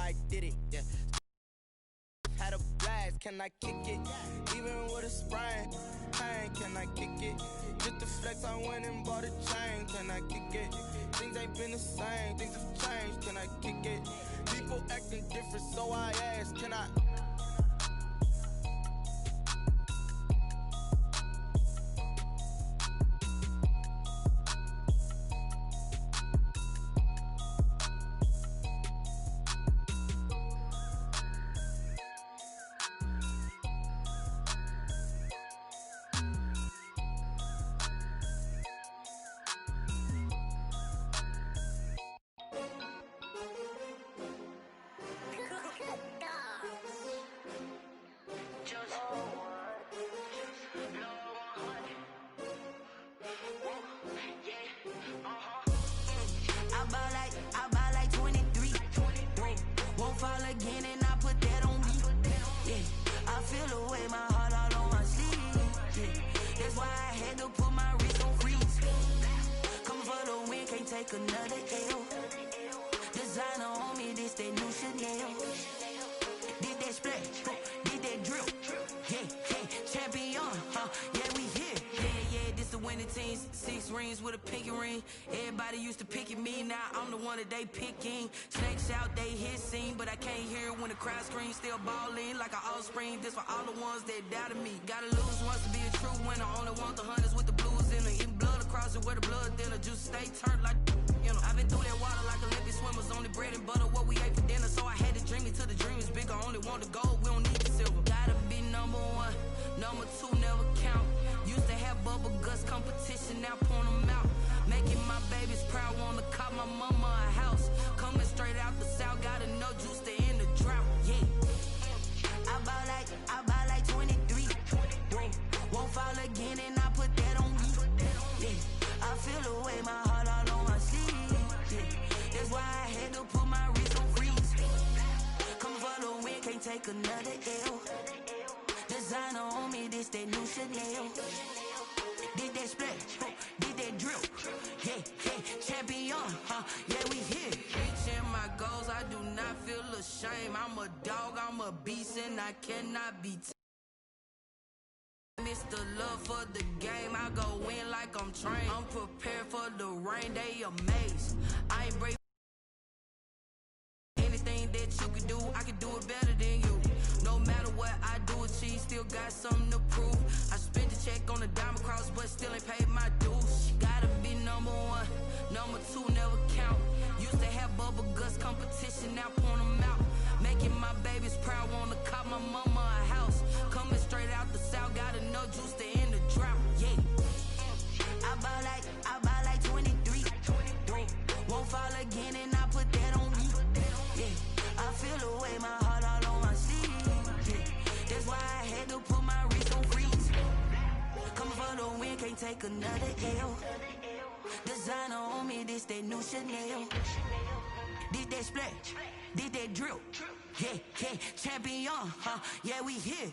I did it, yeah. Had a blast, can I kick it? Even with a sprain, pain, can I kick it? Just to flex, I went and bought a chain, can I kick it? Things ain't been the same, things have changed, can I kick it? People acting different, so I asked, can I? Again and I put that on me. Yeah, I feel the way, my heart all on my sleeve. Yeah, that's why I had to put my wrist on freeze. Come for the win, can't take another L. Designer on me, this that new Chanel. Did that splash, did that drill. Yeah, champion, yeah, we here. Yeah, this the winning teams. 6 rings with a pinky ring. Everybody used to picking me, now I'm the one that they picking. Snakes out, they hissing, but I can't hear when the crowd screams. Still balling like an offspring. This for all the ones that doubted me. Gotta lose once to be a true winner. Only want the hunters with the blues in it. Eating blood across it where the blood thinner. Juice stay turned like, you know. I've been through that water like Olympic swimmers. Only bread and butter, what we ate for dinner. So I had to dream it till the dream is bigger. Only want the gold, we don't need the silver. Gotta be number 1, number 2 never count. Used to have bubble guts competition, now point them out. Making my babies proud, wanna cop my mama a house. Coming straight out the south, gotta know juice to end the drought. Yeah, I buy like 23. Won't fall again and I put that on me. Yeah, I feel the way, my heart all on my sleeve. Yeah, that's why I had to put my wrist on freeze. Coming for the win, can't take another L. Designer on me, this that new Chanel. Did that splash, did that drill. Yeah, champion, yeah, we here. Reaching my goals, I do not feel ashamed. I'm a dog, I'm a beast, and I cannot be Mr. Love for the game, I go in like I'm trained. I'm prepared for the rain, they amazed. I ain't brave. Anything that you could do, I could do it better than you. No matter what I do, achieve, still got something to prove. I spent the check on the diamond cross, but still ain't paid my dues. Gotta be number 1, number 2 never count. Used to have bubble guts competition, now point them out. Making my babies proud, wanna cop my mama a house. Coming straight out the south, gotta know juice to end the drought. Yeah, I buy like 23. Won't fall again and I put that on me. Yeah, I feel the way, my heart all on my sleeve. Yeah, that's why I had to put my wrist on freeze. Coming for the win, can't take another L. Designer on me, this that new Chanel. Did that splash, did that drill. Yeah, champion, yeah, we here.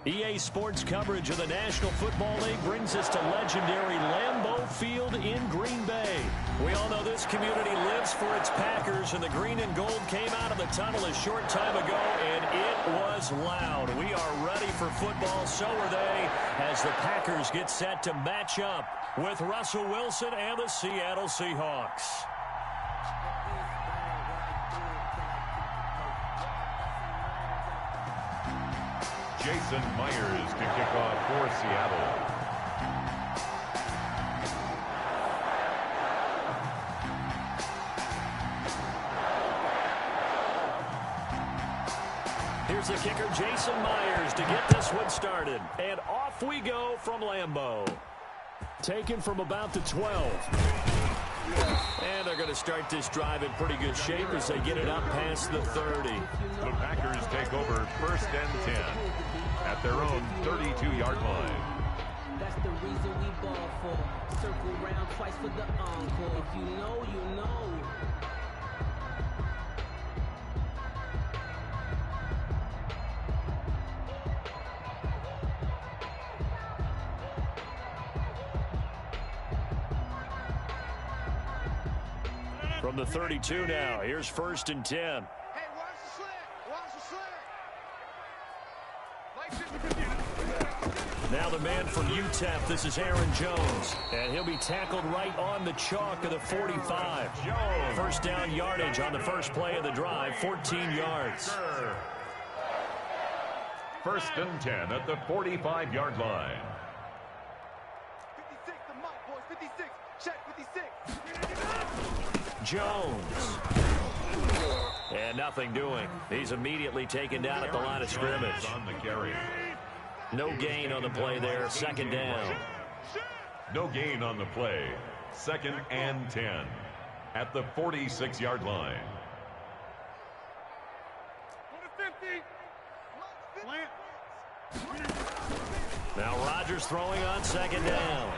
EA Sports coverage of the National Football League brings us to legendary Lambeau Field in Green Bay. We all know this community lives for its Packers, and the green and gold came out of the tunnel a short time ago, and it was loud. We are ready for football, so are they, as the Packers get set to match up with Russell Wilson and the Seattle Seahawks. Jason Myers to kick off for Seattle. Here's the kicker, Jason Myers, to get this one started. And off we go from Lambeau. Taken from about the 12. And they're going to start this drive in pretty good shape as they get it up past the 30. The Packers take over 1st and 10 at their own 32-yard line. the reason we ball for. Circle round twice for the encore. If you know, you know. From the 32 now, here's 1st and 10. Hey, watch the slant. Watch the slant. Now the man from UTEP, this is Aaron Jones. And he'll be tackled right on the chalk of the 45. First down yardage on the first play of the drive, 14 yards. 1st and 10 at the 45-yard line. 56, the mark, boys. 56. Check 56. Jones. And nothing doing. He's immediately taken down at the line of scrimmage. On the carry. No gain on the play there. 2nd down. No gain on the play. 2nd and 10 at the 46-yard line. 50. Now Rodgers throwing on 2nd down.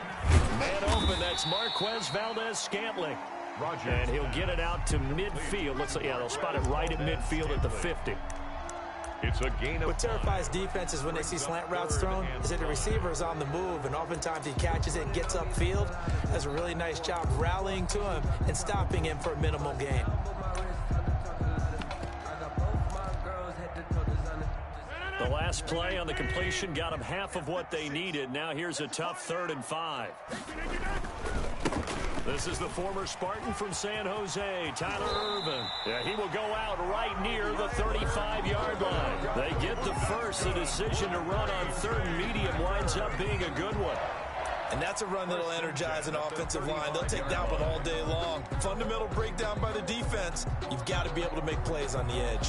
Man open, that's Marquez Valdez-Scantling. Rodgers. And he'll get it out to midfield. Looks like, yeah, they'll spot it right at midfield at the 50. It's a gain of What terrifies defenses when they see slant routes thrown is that the receiver is on the move, and oftentimes he catches it and gets upfield. Does a really nice job rallying to him and stopping him for a minimal gain. The last play on the completion got them half of what they needed. Now here's a tough 3rd and 5. This is the former Spartan from San Jose, Tyler Irvin. Yeah, he will go out right near the 35-yard line. They get the first. The decision to run on 3rd and medium winds up being a good one. And that's a run that'll energize an offensive line. They'll take that one all day long. Fundamental breakdown by the defense. You've got to be able to make plays on the edge.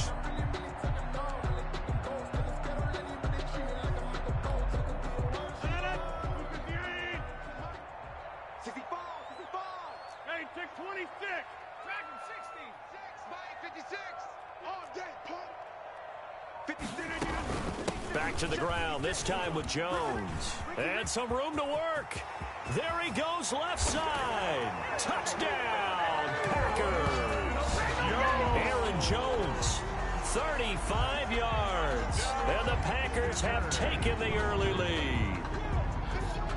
Back to the ground, this time with Jones. And some room to work. There he goes, left side. Touchdown, Packers. Aaron Jones, 35 yards. And the Packers have taken the early lead.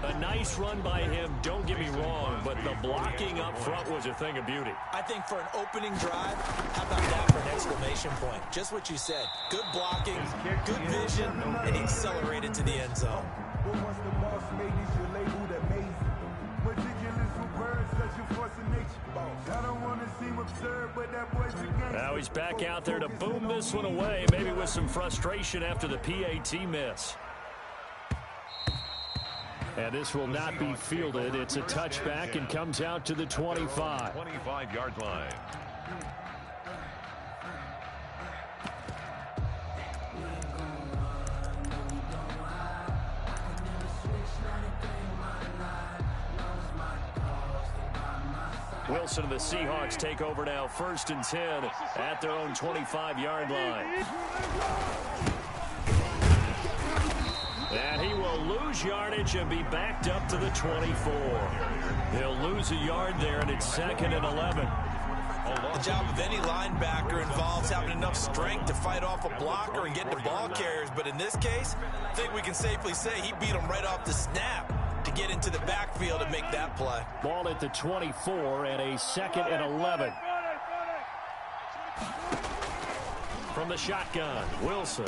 A nice run by him, don't get me wrong, but the blocking up front was a thing of beauty. I think for an opening drive, how about that for an exclamation point? Just what you said. Good blocking, good vision, and he accelerated to the end zone. Now he's back out there to boom this one away, maybe with some frustration after the PAT miss. And this will not be fielded. It's a touchback and comes out to the 25. 25-yard line. Wilson and the Seahawks take over now, 1st and 10 at their own 25-yard line. And he will lose yardage and be backed up to the 24. He'll lose a yard there, and it's 2nd and 11. The job of any linebacker involves having enough strength to fight off a blocker and get to ball carriers. But in this case, I think we can safely say he beat him right off the snap to get into the backfield and make that play. Ball at the 24 and a 2nd and 11. From the shotgun, Wilson.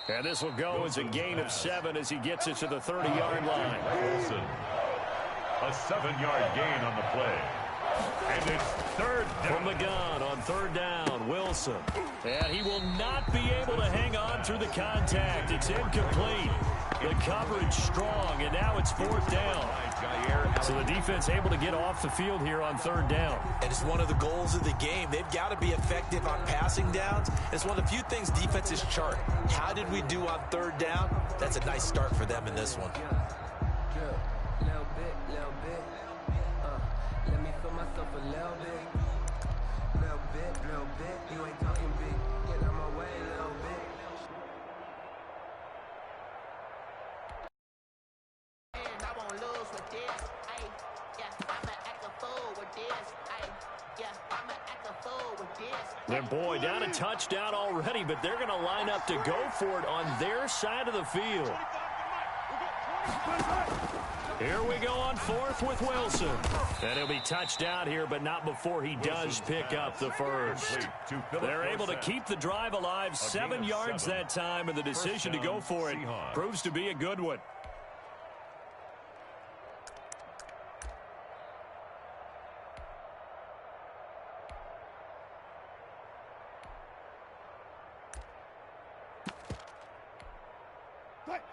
And this will go as a gain of 7 as he gets it to the 30-yard line. Wilson. A 7-yard gain on the play. And it's 3rd down. From the gun on 3rd down, Wilson. And he will not be able to hang on through the contact. It's incomplete. The coverage strong, and now it's 4th down. So the defense able to get off the field here on 3rd down. And it's one of the goals of the game. They've got to be effective on passing downs. It's one of the few things defenses chart. How did we do on 3rd down? That's a nice start for them in this one. Little bit. Let me feel myself a little bit. You ain't talking big. Get out my way a little bit. And boy, down a touchdown already, but they're going to line up to go for it on their side of the field. Here we go on fourth with Wilson. And he'll be touched out here, but not before he does pick up the first. They're able to keep the drive alive, 7 yards that time, and the decision to go for it proves to be a good one.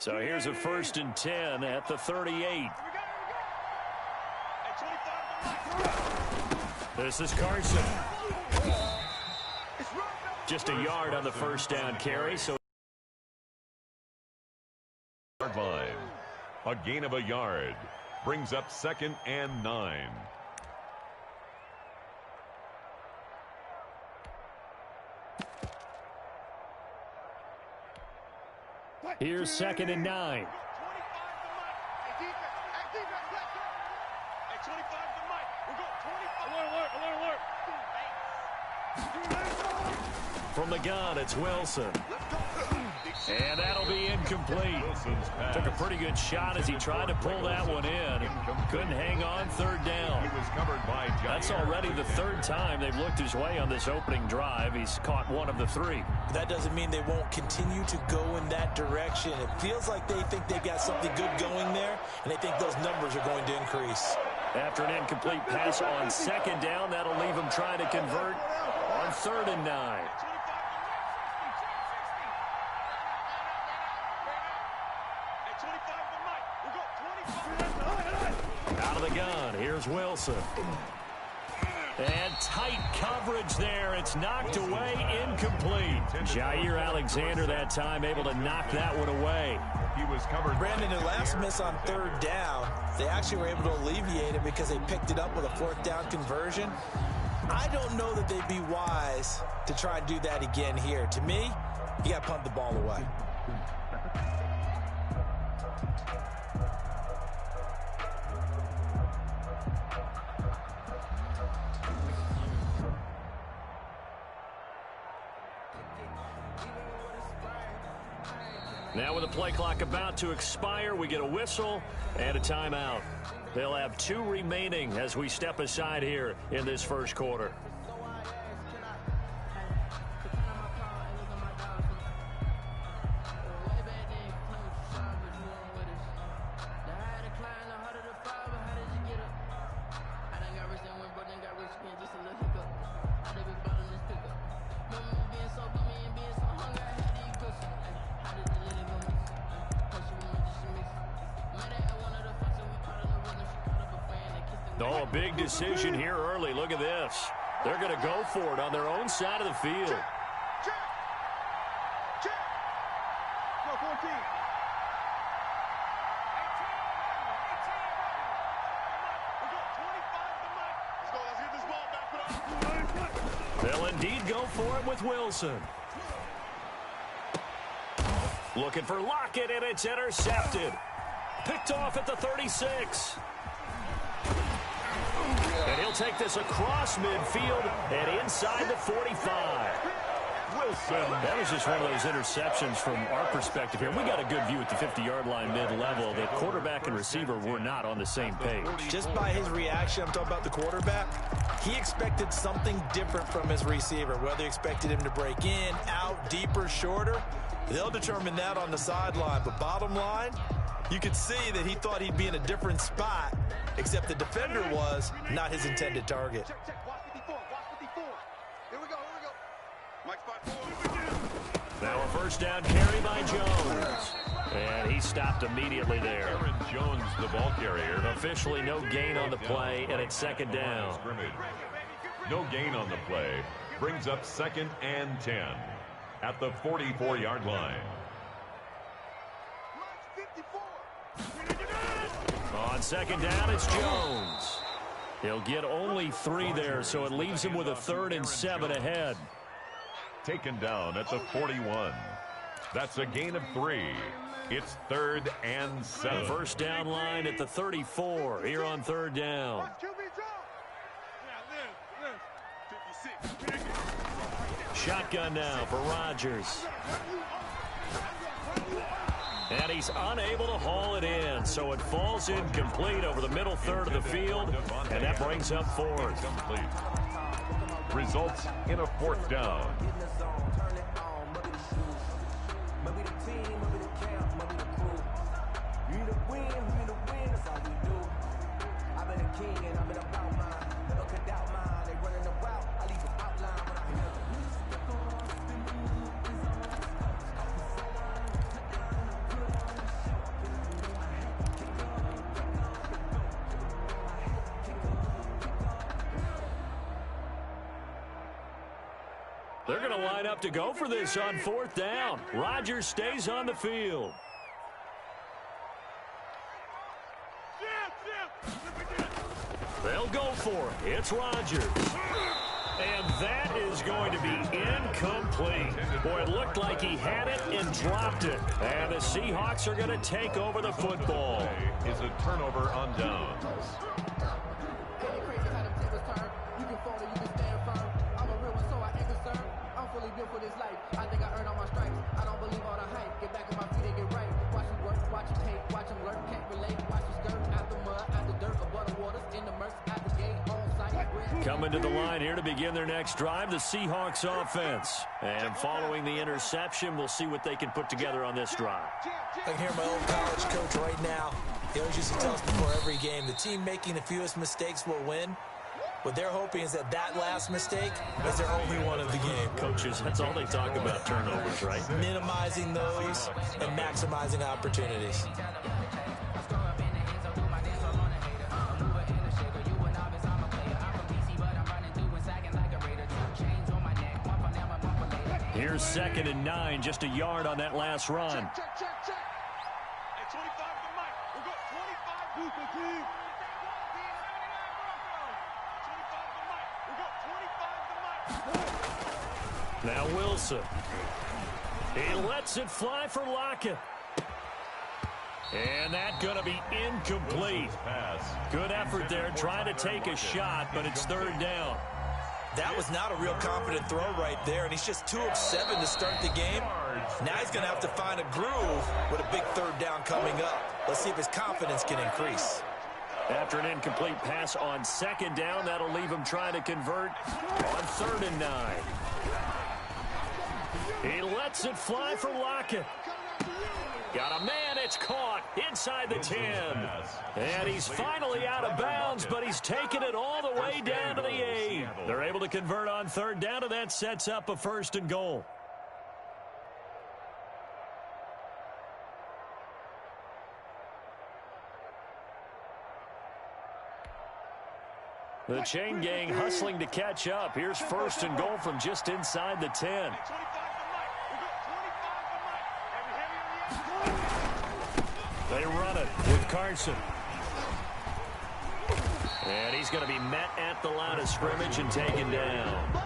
So here's a 1st and 10 at the 38. This is Carson. Just a yard on the first down carry. So line. A gain of a yard brings up 2nd and 9. Here's 2nd and 9. From the gun, it's Wilson. And that'll be incomplete. Took a pretty good shot as he tried to pull that one in. Couldn't hang on 3rd down. That's already the 3rd time they've looked his way on this opening drive. He's caught 1 of the 3. That doesn't mean they won't continue to go in that direction. It feels like they think they got something good going there, and they think those numbers are going to increase. After an incomplete pass on 2nd down, that'll leave him trying to convert on 3rd and 9. Out of the gun, here's Wilson. And tight coverage there. It's knocked away, incomplete. Jair Alexander that time able to knock that one away. He was covered. Brandon, their last miss on 3rd down, they actually were able to alleviate it because they picked it up with a 4th down conversion. I don't know that they'd be wise to try and do that again here. To me, you got to punt the ball away. Now with the play clock about to expire, we get a whistle and a timeout. They'll have 2 remaining as we step aside here in this first quarter. Oh, a big decision here early. Look at this. They're going to go for it on their own side of the field. They'll indeed go for it with Wilson. Looking for Lockett, and it's intercepted. Picked off at the 36. And he'll take this across midfield and inside the 45. Wilson. That was just one of those interceptions from our perspective here. We got a good view at the 50-yard line mid-level. The quarterback and receiver were not on the same page. Just by his reaction, I'm talking about the quarterback, he expected something different from his receiver. Whether he expected him to break in, out, deeper, shorter, they'll determine that on the sideline. But bottom line, you could see that he thought he'd be in a different spot, except the defender was not his intended target. Check, check. Watch 54. Watch 54. Here we go. Here we go. Mike spot 4. Now a first down carry by Jones. And he stopped immediately there. Aaron Jones, the ball carrier. Officially no gain on the play, and it's 2nd down. No gain on the play. Brings up 2nd and 10 at the 44-yard line. On 2nd down, it's Jones. He'll get only 3 there, so it leaves him with a 3rd and 7 ahead. Taken down at the 41. That's a gain of 3. It's 3rd and 7. First down line at the 34 here on 3rd down. shotgun now for Rodgers. And he's unable to haul it in, so it falls incomplete over the middle third of the field, and that brings up fourth. Results in a fourth down. They're going to line up to go for this on fourth down. Rodgers stays on the field. They'll go for it. It's Rodgers. And that is going to be incomplete. Boy, it looked like he had it and dropped it. And the Seahawks are going to take over the football. Is a turnover on downs. For this life, I think I earned all my stripes. I don't believe all the hype. Get back on my feet and get right. Watch him work, watch him hate, watch him lurk, can't relate. Watch him skirt out the mud, out the dirt, above the waters, in the murks, out the gate, on site. Coming to the line here to begin their next drive, the Seahawks offense. And following the interception, we'll see what they can put together on this drive. I can hear my old college coach right now. He always used to tell us before every game, the team making the fewest mistakes will win. What they're hoping is that last mistake is their only one of the game. Coaches, that's all they talk about, turnovers, right? Minimizing those and maximizing opportunities. Here's 2nd and 9, just a yard on that last run. Check. Hey, 25 to Mike. We'll go 25 to team. Now Wilson. He lets it fly for Lockett. And that's going to be incomplete. Good effort there trying to take a shot, but it's 3rd down. That was not a real confident throw right there, and he's just 2 of 7 to start the game. Now he's going to have to find a groove with a big 3rd down coming up. Let's see if his confidence can increase. After an incomplete pass on 2nd down, that'll leave him trying to convert on 3rd and 9. He lets it fly for Lockett. Got a man, it's caught inside the 10. And he's finally out of bounds, but he's taken it all the way down to the 8. They're able to convert on 3rd down, and that sets up a 1st and goal. The chain gang hustling to catch up. Here's 1st and goal from just inside the 10. They run it with Carson. And he's going to be met at the line of scrimmage and taken down.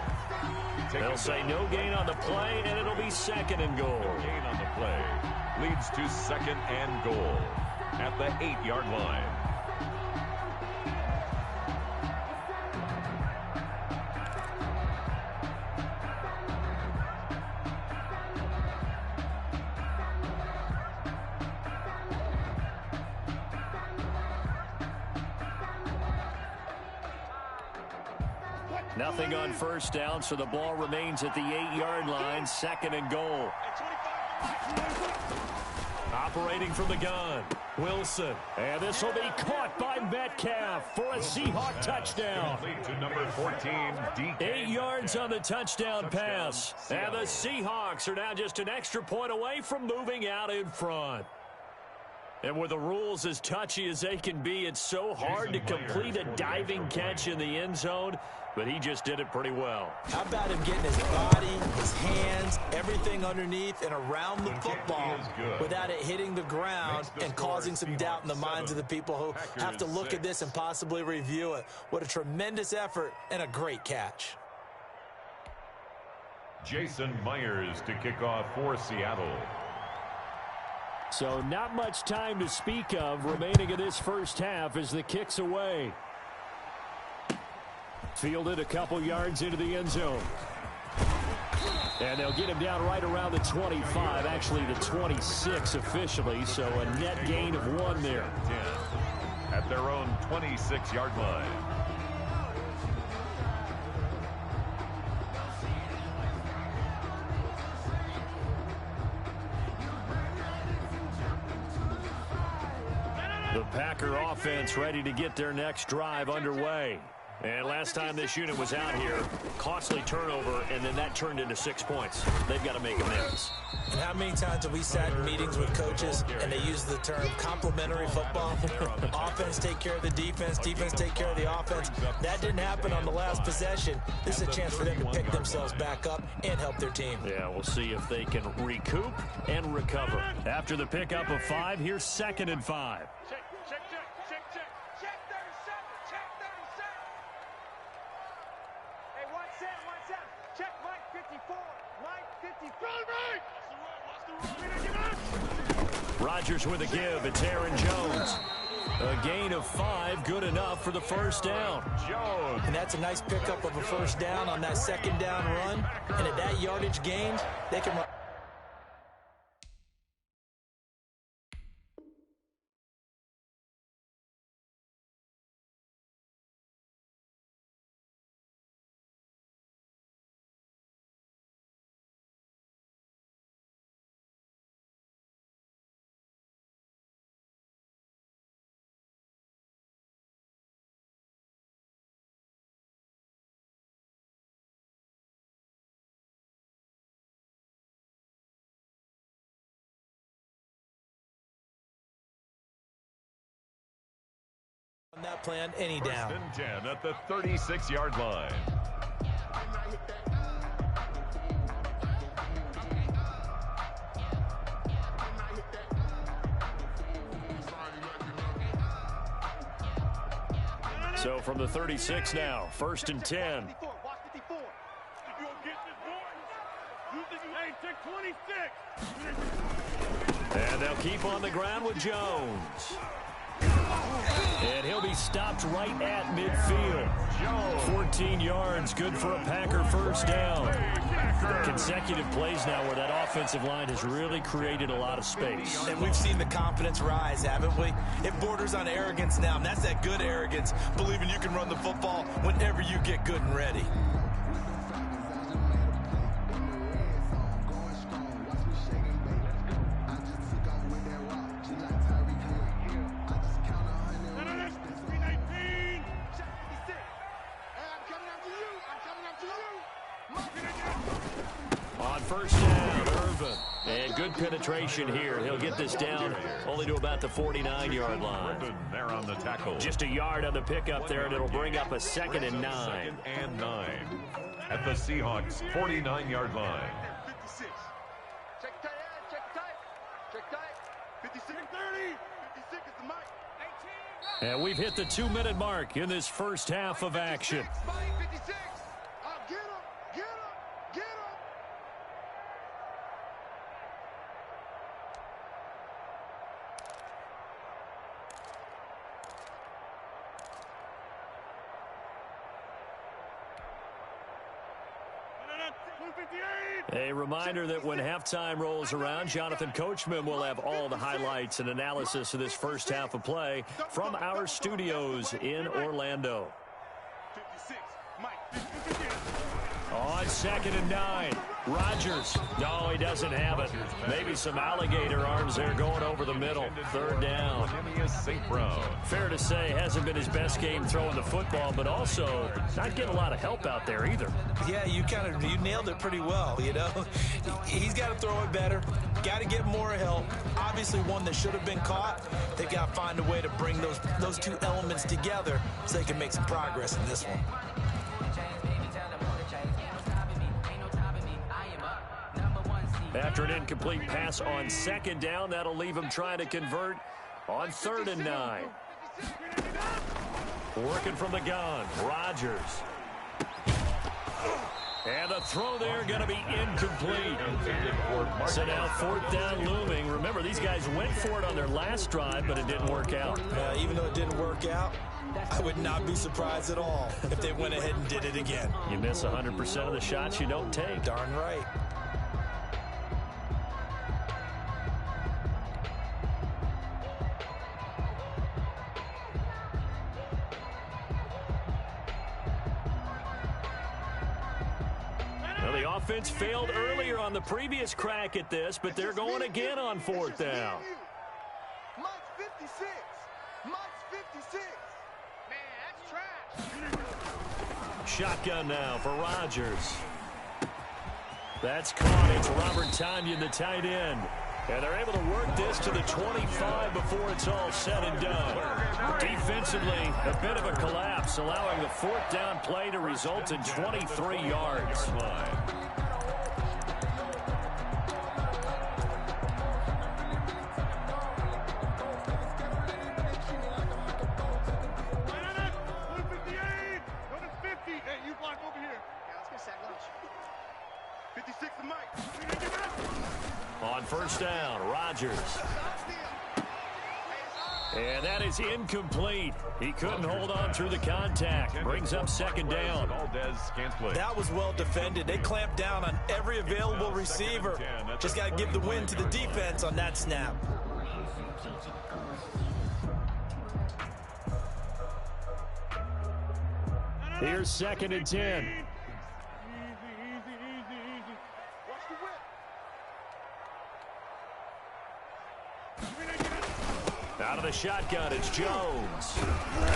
They'll say no gain on the play, and it'll be 2nd and goal. No gain on the play leads to 2nd and goal at the 8-yard line. Nothing on 1st down, so the ball remains at the 8-yard line, 2nd and goal. Operating from the gun, Wilson. And this will be caught by Metcalf for a Seahawk touchdown. To number 14, 8 yards on the touchdown pass. And the Seahawks are now just an extra point away from moving out in front. And with the rules as touchy as they can be, it's so hard to complete a diving catch in the end zone, but he just did it pretty well. How about him getting his body, his hands, everything underneath and around the football without it hitting the ground and causing some doubt in the minds of the people who have to look at this and possibly review it. What a tremendous effort and a great catch. Jason Myers to kick off for Seattle. So not much time to speak of remaining in this first half as the kick's away. Fielded a couple yards into the end zone. And they'll get him down right around the 25, actually the 26 officially, so a net gain of 1 there. 10 at their own 26-yard line. The Packer offense ready to get their next drive underway. And last time this unit was out here, costly turnover, and then that turned into 6 points. They've got to make amends. And how many times have we sat in meetings with coaches and they use the term complementary football? Offense take care of the defense, defense take care of the offense. That didn't happen on the last possession. This is a chance for them to pick themselves back up and help their team. Yeah, we'll see if they can recoup and recover. After the pickup of 5, here's 2nd and 5. Rodgers with a give. It's Aaron Jones. A gain of 5, good enough for the first down. Jones. And that's a nice pickup of a first down on that 2nd down run. And at that yardage gain, they can run. On that plan, any down. 1st and 10 at the 36-yard line. So from the 36 now, 1st and 10. And they'll keep on the ground with Jones. And he'll be stopped right at midfield. 14 yards, good for a Packer first down. Consecutive plays now where that offensive line has really created a lot of space. And we've seen the confidence rise, haven't we? It borders on arrogance now, and that's that good arrogance, believing you can run the football whenever you get good and ready. First down, Irvin. And good penetration here. He'll get this down only to about the 49-yard line. There on the tackle. Just a yard on the pickup there, and it'll bring up a 2nd and 9. 2nd and 9 at the Seahawks' 49-yard line. 56. Check tight, check tight. Check tight. 56, 30. 56 is the mic. And we've hit the 2-minute mark in this first half of action. 56. Get him. Get him. Get him. A reminder that when halftime rolls around, Jonathan Coachman will have all the highlights and analysis of this first half of play from our studios in Orlando. 56. Mike. On 2nd and 9, Rodgers. No, he doesn't have it. Maybe some alligator arms there going over the middle. 3rd down. Fair to say, hasn't been his best game throwing the football, but also not getting a lot of help out there either. Yeah, you nailed it pretty well, you know. He's got to throw it better. Got to get more help. Obviously one that should have been caught. They've got to find a way to bring those two elements together so they can make some progress in this one. After an incomplete pass on 2nd down, that'll leave him trying to convert on 3rd and 9. Working from the gun, Rodgers. And the throw there going to be incomplete. So now 4th down looming. Remember, these guys went for it on their last drive, but it didn't work out. Even though it didn't work out, I would not be surprised at all if they went ahead and did it again. You miss 100% of the shots you don't take. Darn right. The offense failed earlier on the previous crack at this, but they're going again on fourth down. Mike's 56. Mike's 56. Man, that's trash. Shotgun now for Rodgers. That's caught. It's Robert Tonyan, the tight end. And they're able to work this to the 25 before it's all said and done. Defensively, a bit of a collapse, allowing the fourth down play to result in 23 yards. On first down, Rodgers. And that is incomplete. He couldn't hold on through the contact. Brings up second down. That was well defended. They clamped down on every available receiver. Just got to give the win to the defense on that snap. Here's second and 10. Out of the shotgun, it's Jones.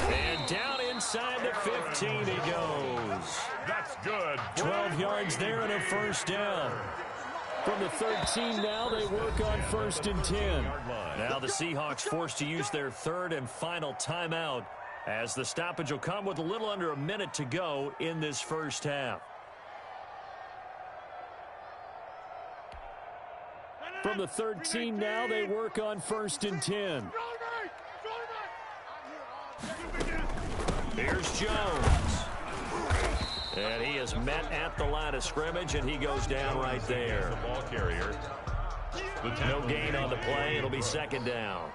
And down inside the 15 he goes. That's good. 12 yards there and a first down. From the 13 now, they work on first and 10. Now the Seahawks forced to use their third and final timeout, as the stoppage will come with a little under a minute to go in this first half. From the 13 now, they work on first and 10. Here's Jones. And he is met at the line of scrimmage, and he goes down right there. Ball carrier. No gain on the play. It'll be second down.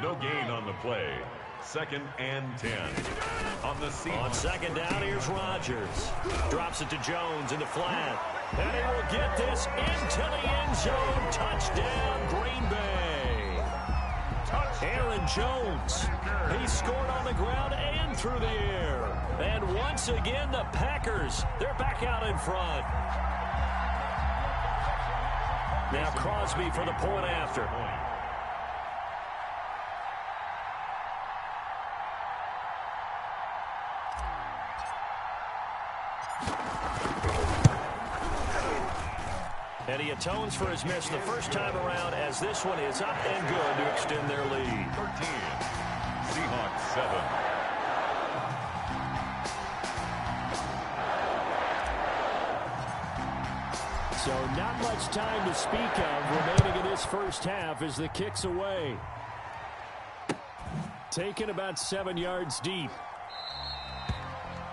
No gain on the play. Second and 10. On second down, here's Rodgers. Drops it to Jones in the flat. And he will get this into the end zone. Touchdown, Green Bay. Aaron Jones. He scored on the ground and through the air. And once again, the Packers, they're back out in front. Now Crosby for the point after. And he atones for his miss the first time around, as this one is up and good to extend their lead. 13. Seahawks 7. So not much time to speak of remaining in this first half as the kick's away. Taken about 7 yards deep.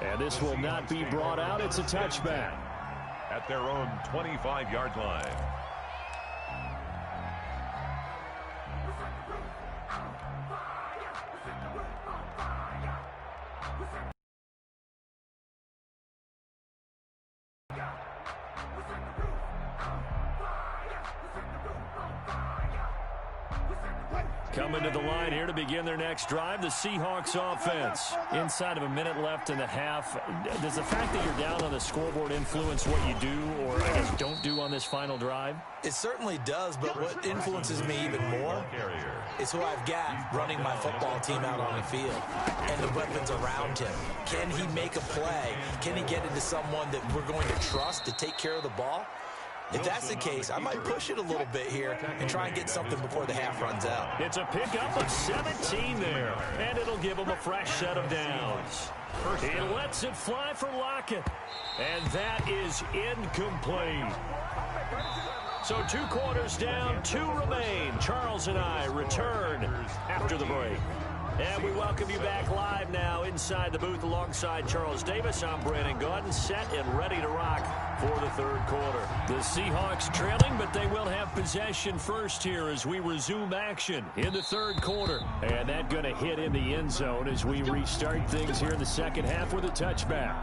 And this will not be brought out. It's a touchback. At their own 25-yard line. Coming to the line here to begin their next drive, the Seahawks offense. Inside of a minute left in the half, does the fact that you're down on the scoreboard influence what you do, or I guess don't do on this final drive? It certainly does, but what influences me even more is who I've got running my football team out on the field and the weapons around him. Can he make a play? Can he get into someone that we're going to trust to take care of the ball? If that's the case, I might push it a little bit here and try and get something before the half runs out. It's a pickup of 17 there, and it'll give him a fresh set of downs. He lets it fly for Lockett, and that is incomplete. So 2 quarters down, 2 remain. Charles and I return after the break. And we welcome you back live now inside the booth alongside Charles Davis. I'm Brandon Gaudin, set and ready to rock for the third quarter. The Seahawks trailing, but they will have possession first here as we resume action in the third quarter. And that going to hit in the end zone as we restart things here in the second half with a touchback.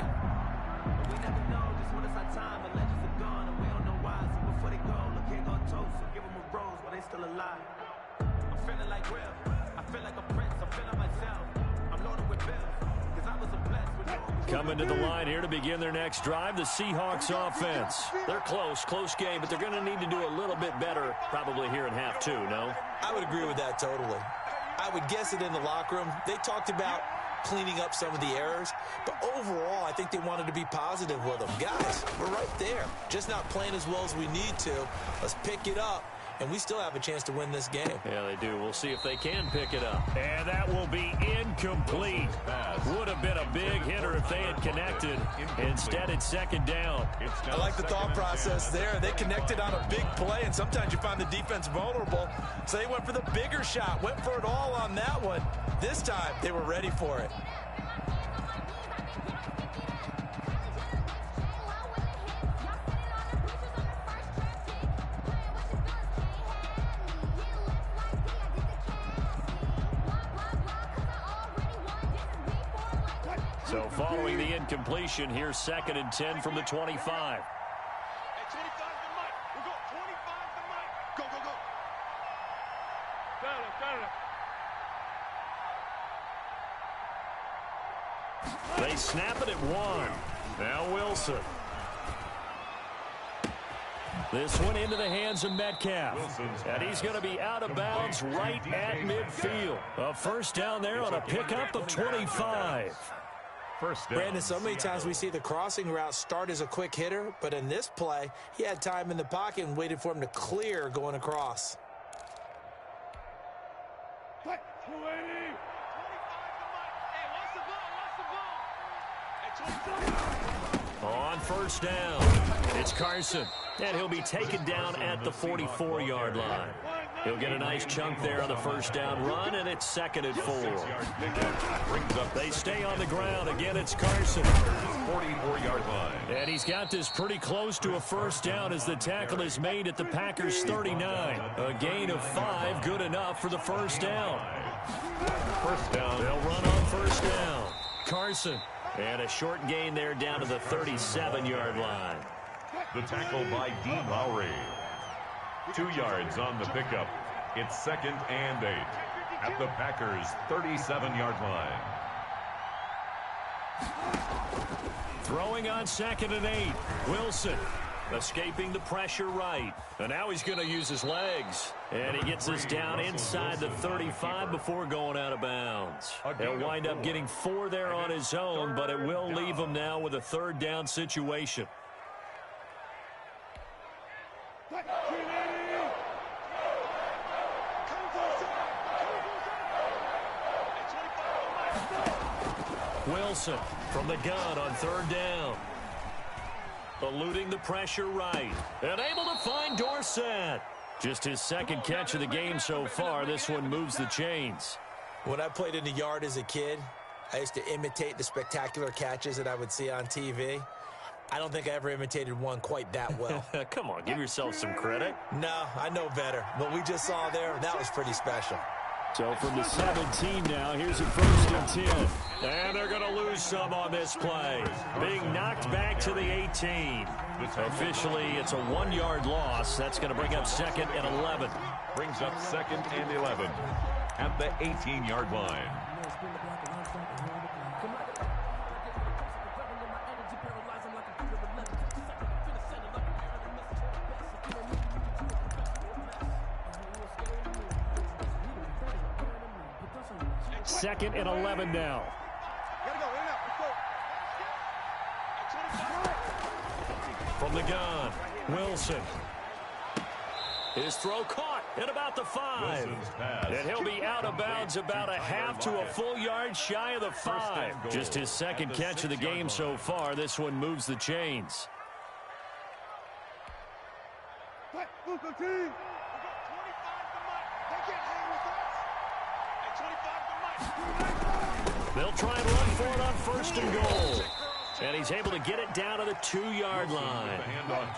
We never know just when it's our time, but legends are gone and we don't know why. So before they go, look here, go toast, so give them a rose while they still alive. I'm feeling like real. I feel like a prince. I'm feeling myself. I'm loaded with bills, 'cause I was a blessed with no Coming to the line here to begin their next drive, the Seahawks offense. They're close game, but they're going to need to do a little bit better probably here in half two, no? I would agree with that totally. I would guess it in the locker room. They talked about cleaning up some of the errors, but overall, I think they wanted to be positive with them. Guys, we're right there. Just not playing as well as we need to. Let's pick it up, and we still have a chance to win this game. Yeah, they do. We'll see if they can pick it up. And that will be incomplete. Would have been a big hitter if they had connected. Instead, it's second down. I like the thought process there. They connected on a big play, and sometimes you find the defense vulnerable. So they went for the bigger shot, went for it all on that one. This time, they were ready for it. So following the incompletion, here's 2nd and 10 from the 25. Hey, 25 to Mike. We'll go 25 to Mike. Go, go, go. They snap it at 1. Now Wilson. This one into the hands of Metcalf. And he's going to be out of bounds right at midfield. A first down there on a pickup of 25. Brandon, so many times we see the crossing route start as a quick hitter, but in this play, he had time in the pocket and waited for him to clear going across. On first down, it's Carson, and he'll be taken down at the 44-yard line. He'll get a nice chunk there on the first down run, and it's 2nd and 4. They stay on the ground. Again, it's Carson. 44-yard line. And he's got this pretty close to a first down as the tackle is made at the Packers' 39. A gain of 5, good enough for the first down. First down. They'll run on first down. Carson. And a short gain there down to the 37-yard line. The tackle by Dean Lowry. 2 yards on the pickup. It's 2nd and 8 at the Packers' 37-yard line. Throwing on 2nd and 8. Wilson escaping the pressure right. And now he's going to use his legs. And he gets this down inside the 35 before going out of bounds. He'll wind up getting 4 there on his own, but it will leave him now with a 3rd down situation. Wilson from the gun on 3rd down. Eluding the pressure right. And able to find Dorsett. Just his 2nd catch of the game so far. This one moves the chains. When I played in the yard as a kid, I used to imitate the spectacular catches that I would see on TV. I don't think I ever imitated one quite that well. Come on, give yourself some credit. No, I know better. What we just saw there, that was pretty special. So from the 17 now, here's a 1st and 10. And they're going to lose some on this play. Being knocked back to the 18. Officially, it's a 1-yard loss. That's going to bring up 2nd and 11. Brings up 2nd and 11 at the 18-yard line. Second and 11 now. From the gun, Wilson. His throw caught at about the 5. And he'll be out of bounds about a half to a full yard shy of the 5. Just his 2nd catch of the game so far. This one moves the chains. They'll try and run for it on 1st and goal. And he's able to get it down to the 2-yard line.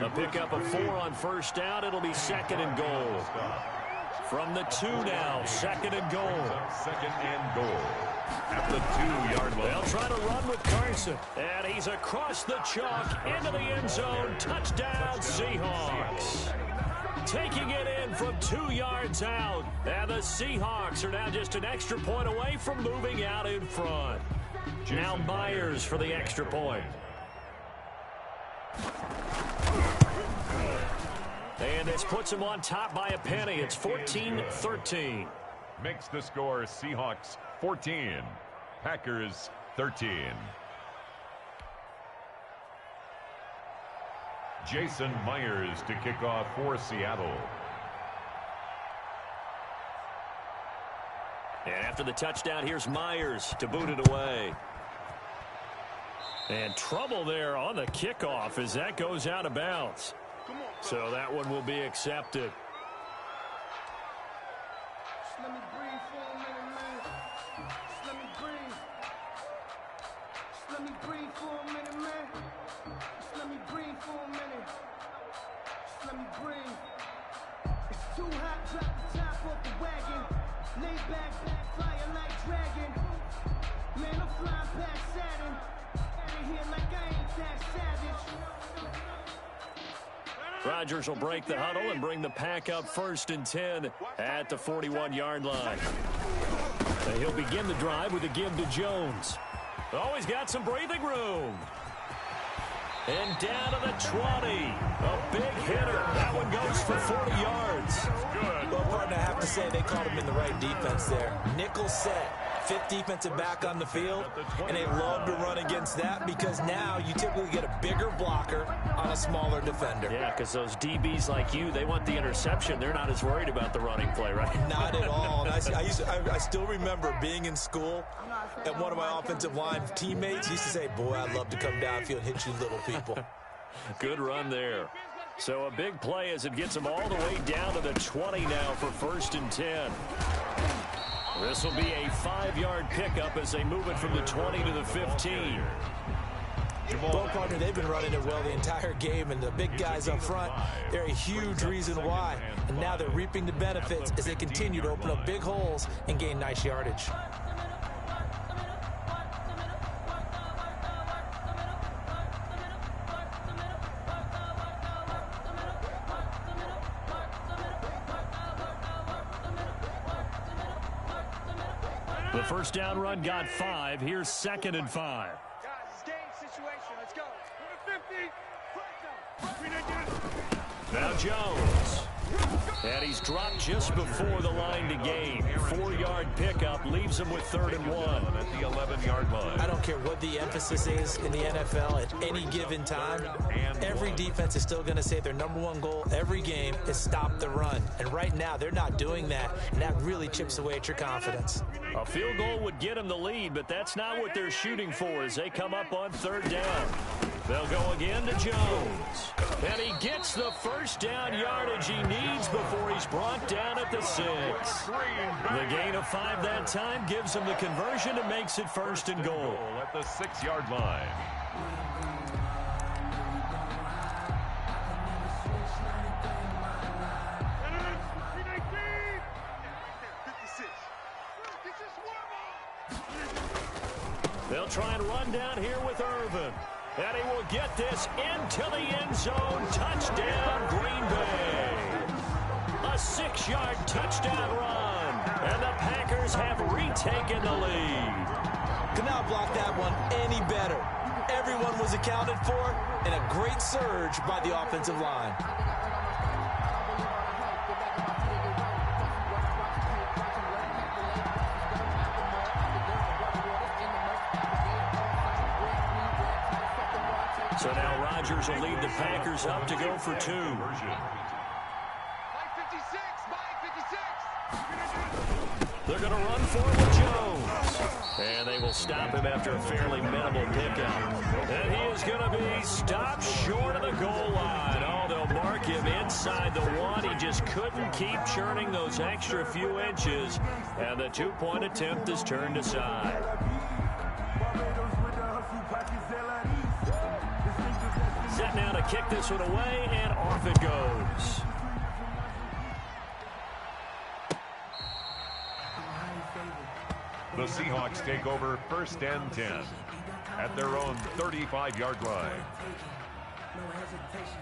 A pickup of 4 on 1st down. It'll be 2nd and goal. From the 2 now, 2nd and goal. 2nd and goal at the 2-yard line. They'll try to run with Carson. And he's across the chalk into the end zone. Touchdown, Seahawks. Taking it in from 2 yards out. And the Seahawks are now just an extra point away from moving out in front. Now Myers for the extra point. And this puts him on top by a penny. It's 14-13. Makes the score Seahawks 14, Packers 13. Jason Myers to kick off for Seattle. And after the touchdown, here's Myers to boot it away. And trouble there on the kickoff as that goes out of bounds. So that one will be accepted. Just let me breathe for a minute, man. Just let me breathe. Just let me breathe for a minute, man. Just let me breathe for a minute. Just let me breathe. It's too hot, drop the top off the wagon. Lay back, fire like dragon. Man, I'm flying past Saturn. Out of here like I ain't that savage. Rodgers will break the huddle and bring the pack up 1st and 10 at the 41-yard line. And he'll begin the drive with a give to Jones. Oh, he's got some breathing room. And down to the 20. A big hitter. That one goes for 40 yards. Good. Well, partner, I have to say they called him in the right defense there. Nickel set. 5th defensive back on the field, and they love to run against that because now you typically get a bigger blocker on a smaller defender. Yeah, because those DBs like you, they want the interception. They're not as worried about the running play, right? Not at all. And I still remember being in school, and one of my offensive line teammates used to say, boy, I'd love to come downfield and hit you little people. Good run there. So a big play as it gets them all the way down to the 20 now for 1st and 10. This will be a 5-yard pickup as they move it from the 20 to the 15. Well, partner, they've been running it well the entire game, and the big guys up front, they're a huge reason why. And now they're reaping the benefits as they continue to open up big holes and gain nice yardage. The first down run got 5. Here's 2nd and 5. Guys, it's game situation. Let's go. Now Jones. And he's dropped just before the line to gain. 4-yard pickup leaves him with 3rd and 1. At the 11-yard line. I don't care what the emphasis is in the NFL at any given time. Every defense is still going to say their #1 goal every game is stop the run. And right now, they're not doing that, and that really chips away at your confidence. A field goal would get him the lead, but that's not what they're shooting for as they come up on 3rd down. They'll go again to Jones. And he gets the first down yardage he needs before he's brought down at the 6. The gain of 5 that time gives him the conversion and makes it 1st and goal. At the 6-yard line. They'll try and run down here with Irvin. And he will get this into the end zone. Touchdown, Green Bay. A 6-yard touchdown run. And the Packers have retaken the lead. Could not block that one any better. Everyone was accounted for, and a great surge by the offensive line. So now Rodgers will lead the Packers up to go for 2. They're going to run forward with Jones. And they will stop him after a fairly minimal pickup. And he is going to be stopped short of the goal line. Oh, they'll mark him inside the 1. He just couldn't keep churning those extra few inches. And the 2-point attempt is turned aside. Set now to kick this one away, and off it goes. The Seahawks take over 1st and 10 at their own 35-yard line. No hesitation,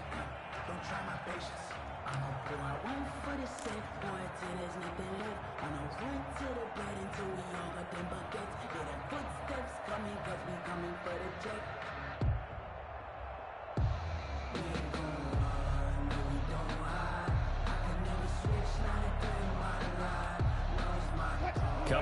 don't try my patience. I'ma pour out one for the safe boy till there's nothing left. I'ma run to the bed until we all got them buckets. Yeah, them footsteps coming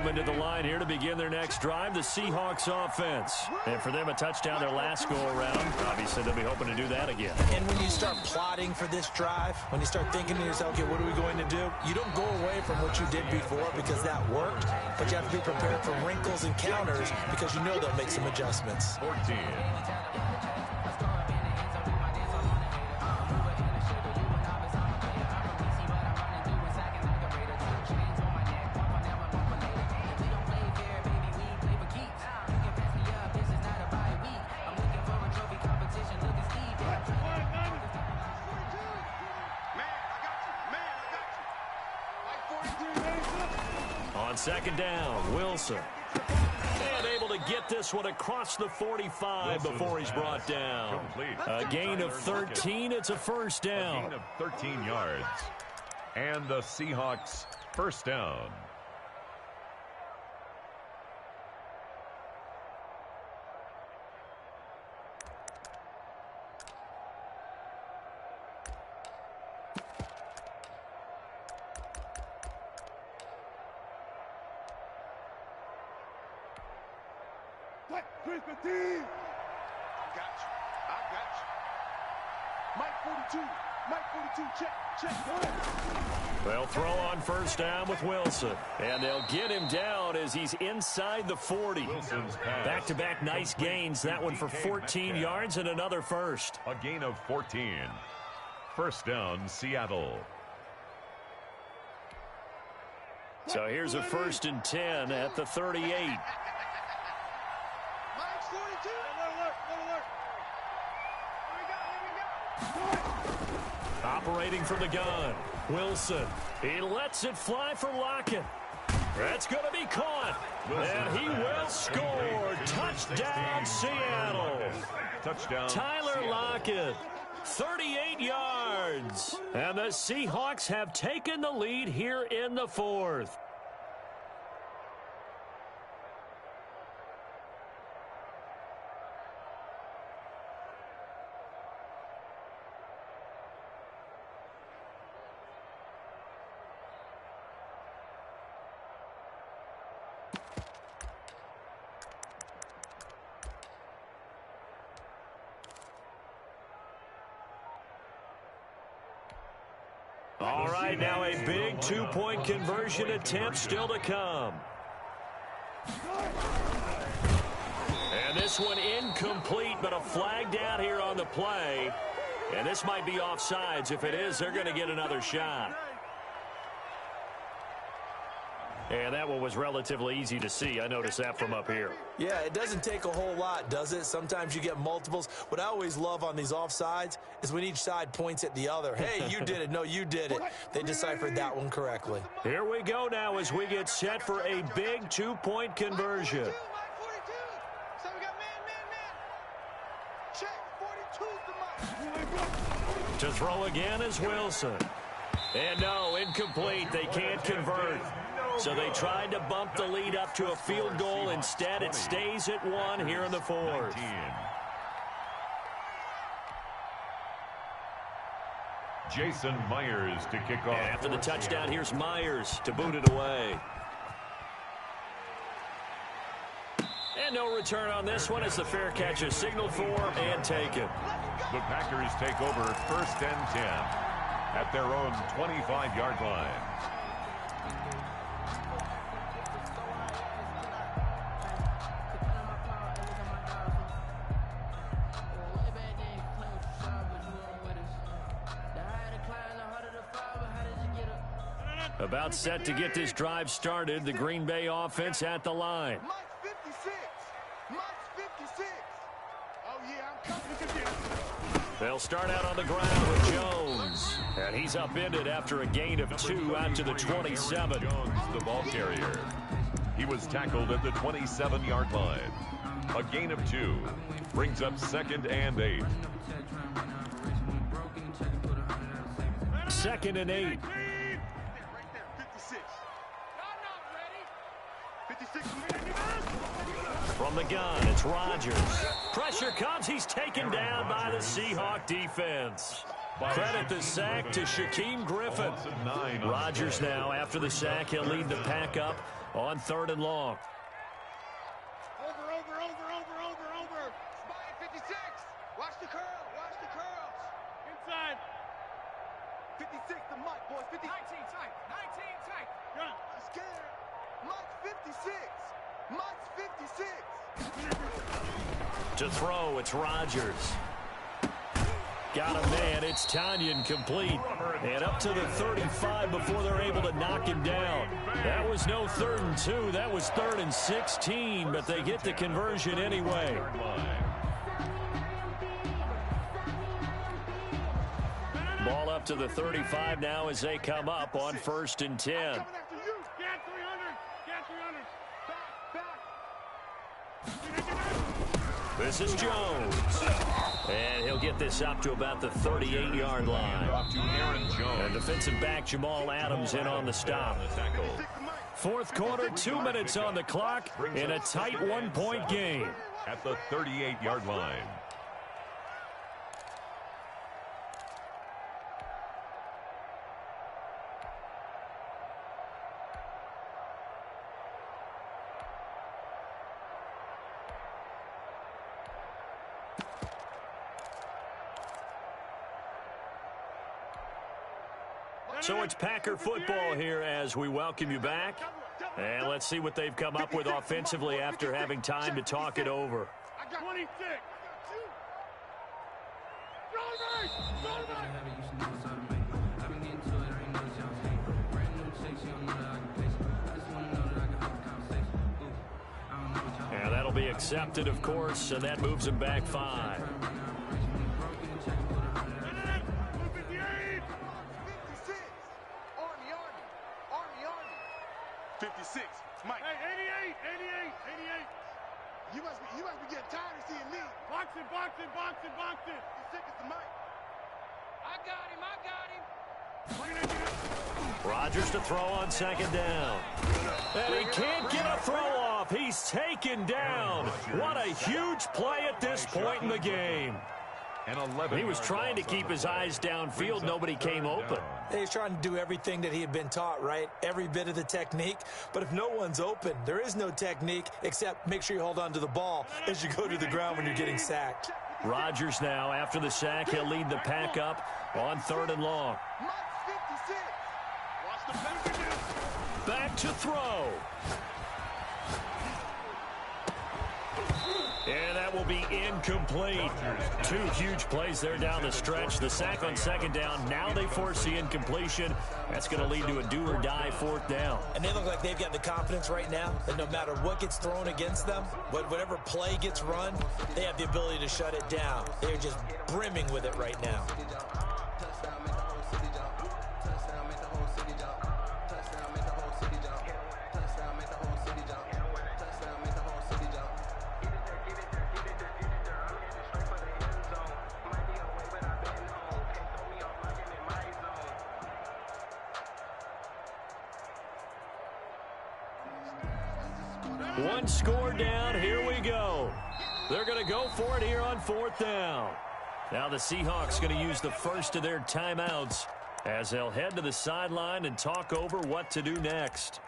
coming to the line here to begin their next drive, the Seahawks offense. And for them, a touchdown their last go-around. Obviously, they'll be hoping to do that again. And when you start plotting for this drive, when you start thinking to yourself, okay, what are we going to do? You don't go away from what you did before because that worked, but you have to be prepared for wrinkles and counters because you know they'll make some adjustments. 14. On second down, Wilson. And able to get this one across the 45 before he's brought down. A gain of 13. It's a first down. A gain of 13 yards. And the Seahawks first down. They'll throw on first down with Wilson. And they'll get him down as he's inside the 40. Back-to-back nice gains. That one for 14 yards and another first. A gain of 14. First down, Seattle. So here's a 1st and 10 at the 38. Operating from the gun, Wilson. He lets it fly for Lockett. That's going to be caught. And he will score. Touchdown, Seattle. Touchdown, Tyler Lockett, 38 yards. And the Seahawks have taken the lead here in the 4th. All right, now a big two-point conversion attempt still to come. And this one incomplete, but a flag down here on the play. And this might be offsides. If it is, they're going to get another shot. And that one was relatively easy to see. I noticed that from up here. Yeah, it doesn't take a whole lot, does it? Sometimes you get multiples. What I always love on these offsides is when each side points at the other. Hey, you did it. No, you did it. They deciphered that one correctly. Here we go now as we get set for a big two-point conversion. To throw again is Wilson. And no, incomplete. They can't convert. So they tried to bump the lead up to a field goal. Instead, it stays at 1 here in the 4th. Jason Myers to kick off. And after the touchdown, here's Myers to boot it away. And no return on this one as the fair catch is signaled for and taken. The Packers take over 1st and 10 at their own 25-yard line. About set to get this drive started. The Green Bay offense at the line. They'll start out on the ground with Jones. And he's upended after a gain of 2 out to the 27. Jones, the ball carrier. He was tackled at the 27-yard line. A gain of 2 brings up 2nd and 8. 2nd and 8. From the gun, it's Rodgers. Pressure comes. He's taken down by the Seahawk defense. Credit the sack to Shaquem Griffin. Rodgers now, after the sack, he'll lead the pack up on 3rd and long. Over. Spy at 56. Watch the curl. Watch the curls. Inside. 56 to Mike, boys. 19 tight. 19 tight. Run. I'm scared. Mike's 56. Mike's 56. To throw, it's Rodgers. Got a man. It's Tanyan complete. And up to the 35 before they're able to knock him down. That was no 3rd and 2. That was 3rd and 16, but they get the conversion anyway. Ball up to the 35 now as they come up on 1st and 10. This is Jones. And he'll get this up to about the 38-yard line. And defensive back Jamal Adams in on the stop. 4th quarter, 2 minutes on the clock in a tight 1-point game. At the 38-yard line. So it's Packer football here as we welcome you back. And let's see what they've come up with offensively after having time to talk it over. I got 26. And that'll be accepted, of course, and that moves him back 5. 56. Mike. Hey, 88. You must be getting tired of seeing me. Box it. 56 is the Mike. I got him. Rodgers to throw on 2nd down. And he can't get a throw off. He's taken down. What a huge play at this point in the game. He was trying to keep his eyes downfield. Nobody came open. He's trying to do everything that he had been taught, right? Every bit of the technique. But if no one's open, there is no technique except make sure you hold on to the ball as you go to the ground when you're getting sacked. Rodgers now, after the sack, he'll lead the pack up on 3rd and long. Back to throw. And that will be incomplete. 2 huge plays there down the stretch. The sack on 2nd down. Now they force the incompletion. That's going to lead to a do-or-die 4th down. And they look like they've got the confidence right now that no matter what gets thrown against them, whatever play gets run, they have the ability to shut it down. They're just brimming with it right now. One score down. Here we go. They're going to go for it here on 4th down. Now the Seahawks going to use the first of their timeouts as they'll head to the sideline and talk over what to do next.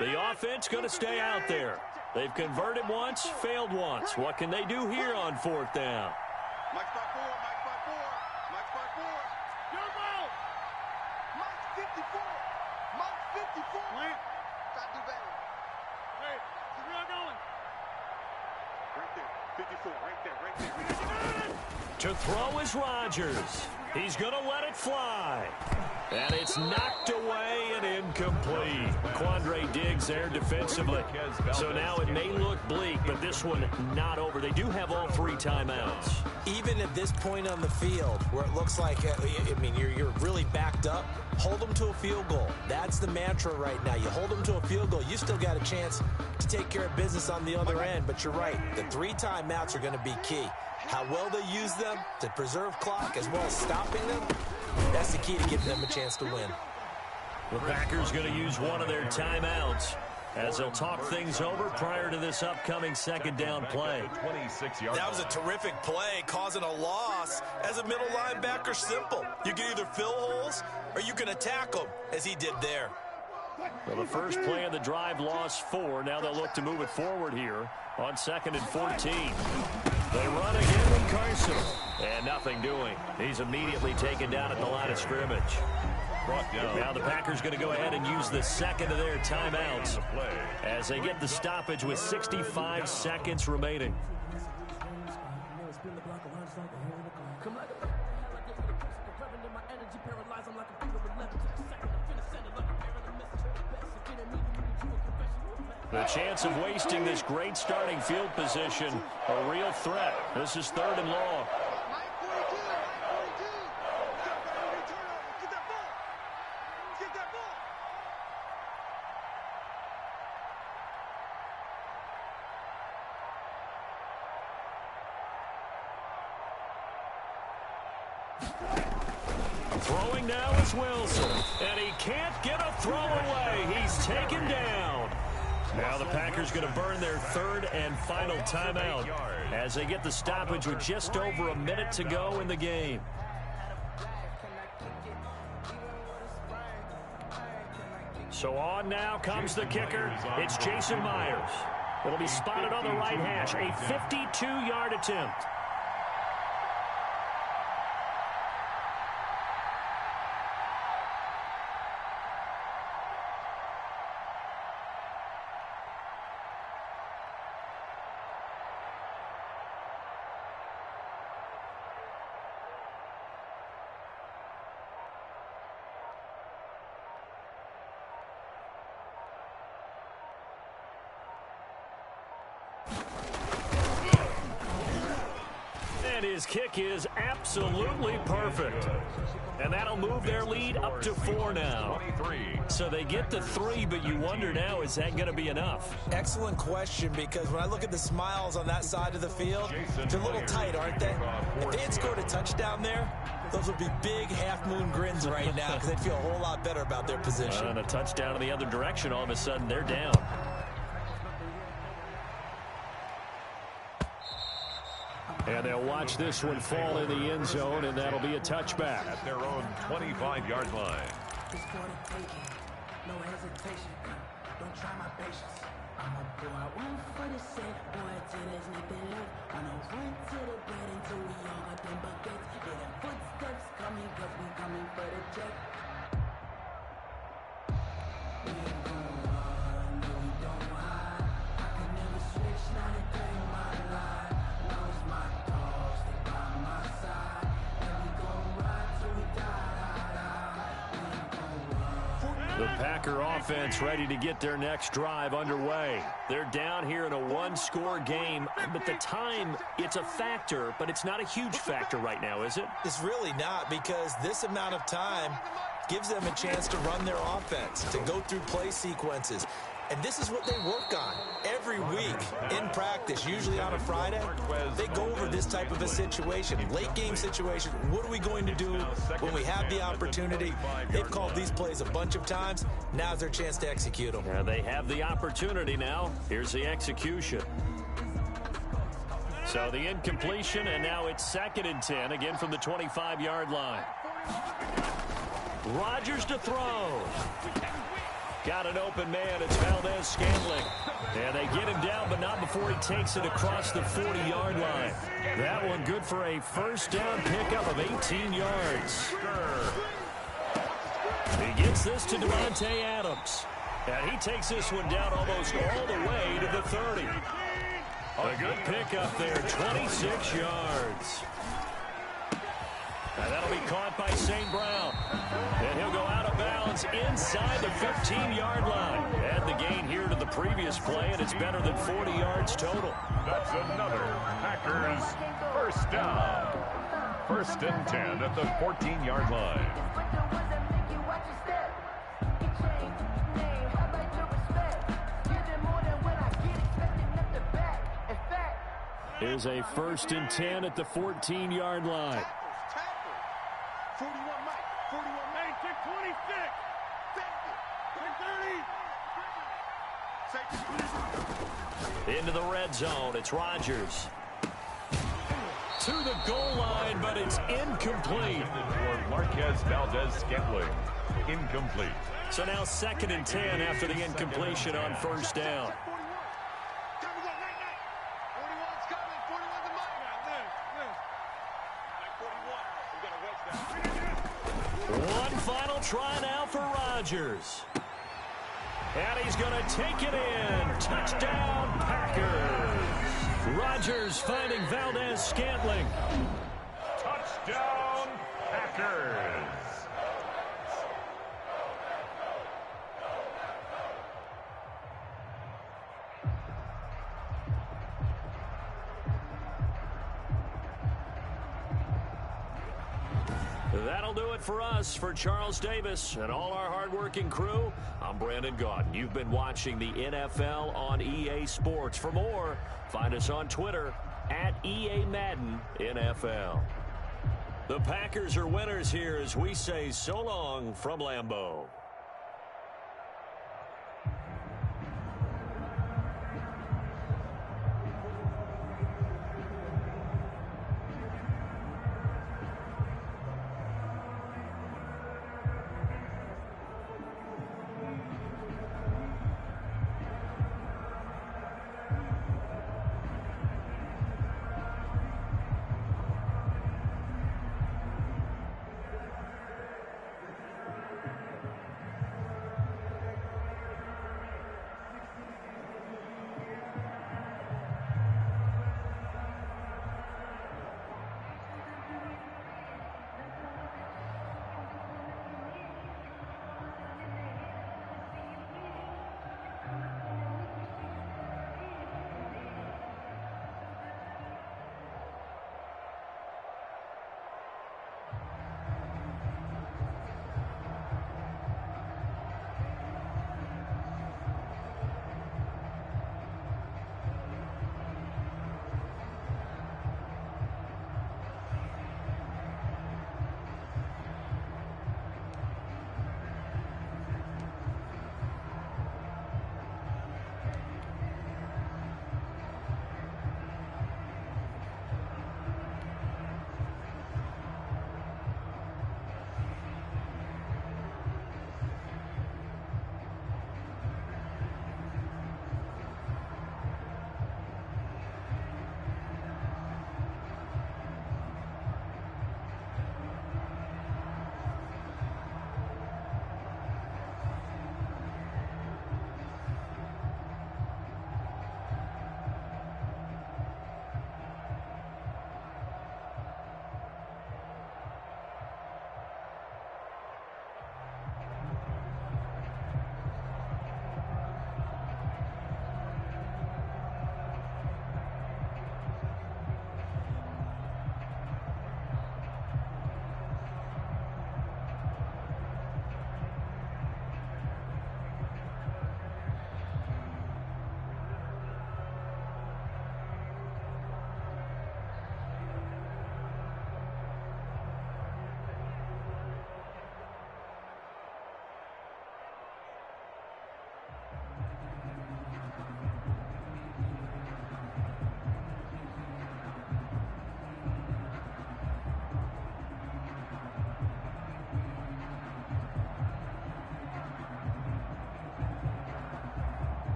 The offense going to stay out there. They've converted once, failed once. What can they do here on 4th down? Mike's by 4. Your ball. Mike's 54. Got to do better. Hey, we are going. Right there. 54. Right there. To throw is Rodgers. He's going to let it fly. And it's knocked away and incomplete. Quandre Diggs there defensively. So now it may look bleak, but this one not over. They do have all 3 timeouts. Even at this point on the field, where it looks like, you're really backed up, hold them to a field goal. That's the mantra right now. You hold them to a field goal, you still got a chance to take care of business on the other end. But you're right, the 3 timeouts are going to be key. How well they use them to preserve clock as well as stopping them, That's the key to giving them a chance to win. The Packers going to use one of their timeouts as they'll talk things over prior to this upcoming second down play. That was a terrific play, causing a loss. As a middle linebacker, simple. You can either fill holes or you can attack them, as he did there. Well, the first play of the drive lost 4. Now they'll look to move it forward here on 2nd and 14. They run again with Carson. And nothing doing. He's immediately taken down at the line of scrimmage. Now the Packers going to go ahead and use the second of their timeouts as they get the stoppage with 65 seconds remaining. The chance of wasting this great starting field position, a real threat. This is 3rd and long. Throwing now is Wilson, and he can't get a throw away. He's taken down. Now the Packers going to burn their 3rd and final timeout as they get the stoppage with just over a minute to go in the game. So on now comes the kicker. It's Jason Myers. It'll be spotted on the right hash. A 52-yard attempt. His kick is absolutely perfect. And that'll move their lead up to 4 now. So they get the 3, but you wonder now, is that going to be enough? Excellent question, because when I look at the smiles on that side of the field, they're a little tight, aren't they? If they had scored a touchdown there, those would be big half-moon grins right now because they'd feel a whole lot better about their position. And a touchdown in the other direction, all of a sudden they're down. And they'll watch this one fall in the end zone, and that'll be a touchback. At their own 25-yard line. No hesitation. Don't try my patience. I'ma go out one for the set, boy, till there's nothing left. I'ma run to the bed until we all got them buckets. Yeah, them footsteps coming, cause we coming for the check. We ain't gon' run, no, we don't hide. I can never switch, not a thing my life. Now it's my dogs, they by my side. And we gon' ride till we die. We ain't gon' run. The Packer offense ready to get their next drive underway. They're down here in a one-score game, but the time, it's a factor, but it's not a huge factor right now, is it? It's really not, because this amount of time gives them a chance to run their offense, to go through play sequences. And this is what they work on every week in practice, usually on a Friday. They go over this type of a situation, late game situation. What are we going to do when we have the opportunity? They've called these plays a bunch of times. Now's their chance to execute them. They have the opportunity now. Here's the execution. So the incompletion, and now it's 2nd and 10, again from the 25-yard line. Rodgers to throw. Got an open man. It's Valdez-Scantling. And they get him down, but not before he takes it across the 40-yard line. That one good for a first down pickup of 18 yards. He gets this to Devontae Adams. And he takes this one down almost all the way to the 30. A good pickup there, 26 yards. And that'll be caught by St. Brown. And he'll go out of bounds inside the 15-yard line. Add the gain here to the previous play, and it's better than 40 yards total. That's another Packers first down. 1st and 10 at the 14-yard line. Here's a 1st and 10 at the 14-yard line. 41 Mike. Into the red zone, it's Rodgers. To the goal line, but it's incomplete. For Marquez Valdez-Scantling, incomplete. So now 2nd and 10 after the incompletion on first down. One final try now for Rodgers. And he's going to take it in. Touchdown, Packers. Rodgers finding Valdez-Scantling. Touchdown, Packers. That'll do it for us. For Charles Davis and all our hardworking crew, I'm Brandon Gaudin. You've been watching the NFL on EA Sports. For more, find us on Twitter at EA Madden NFL. The Packers are winners here as we say so long from Lambeau.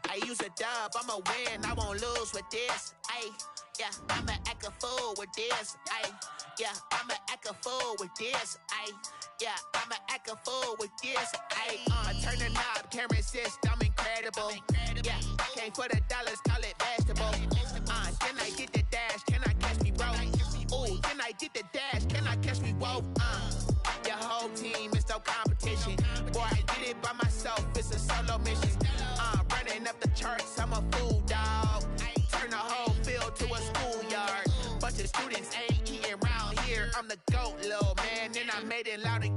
I use a dub, I'ma win, I won't lose with this. Ay, yeah, I'ma act a fool with this. Ay, yeah, I'ma act a fool with this. Ay, yeah, I'ma act a fool with this. Ay, I turn the knob, can't resist, I'm incredible. Yeah, came for the dollars, call it vegetable. Can I get the dash? Can I catch me, bro? Ooh, can I get the dash? Can I catch me, whoa? Your whole team is no competition. Boy, I did it by myself, it's a solo mission. Running up the charts, I'm a fool, dog. Turn the whole field to a schoolyard. Bunch of students ain't eating round here. I'm the GOAT, little man, and I made it loud again.